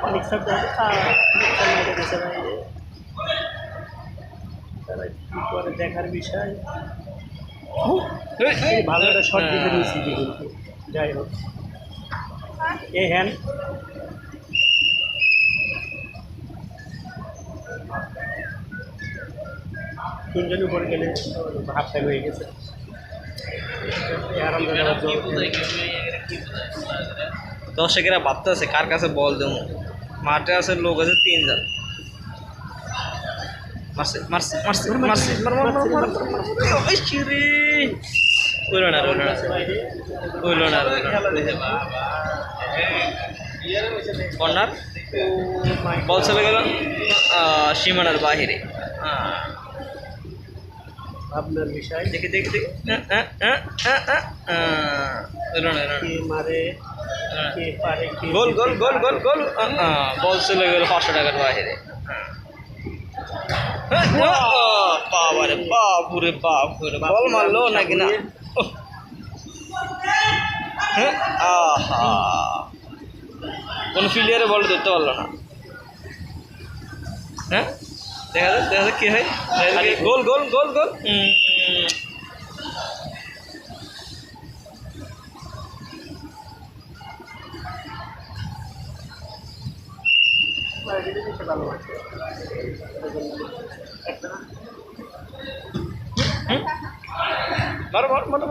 অনেক শব্দ গেছে ভাই, তারা কি করে দেখার বিষয়। ভালো একটা শর্ট দিতে নিয়েছি কিন্তু, যাই হোক এ হ্যান তিনজন উপরে গেলে হাফ টাইম হয়ে গেছে। দর্শকেরা ভাবতেছে কার কাছে বল দেবো, মাঠে আছে লোক আছে 3 জন। মারছে মারছে মারছে মারছে হইল না হইল না কর্নার, বল চলে গেল সীমানার বাহিরে। ভাবনার বিষয়, দেখি দেখি দেখি হইল না মারে কে পারে, গোল গোল গোল গোল গোল, বল চলে গেল 500 টাকার বাহিরে। বাবারে বাপুরে বাপুরে, বল মারলো নাকি না? আহা, কোন ফিলিয়ারে বল ধরতে পারলো না। হ্যাঁ দেখা যাক দেখা যাক কি হয়। গোল গোল গোল গোল। ভালো আছে মারো মারো মারো।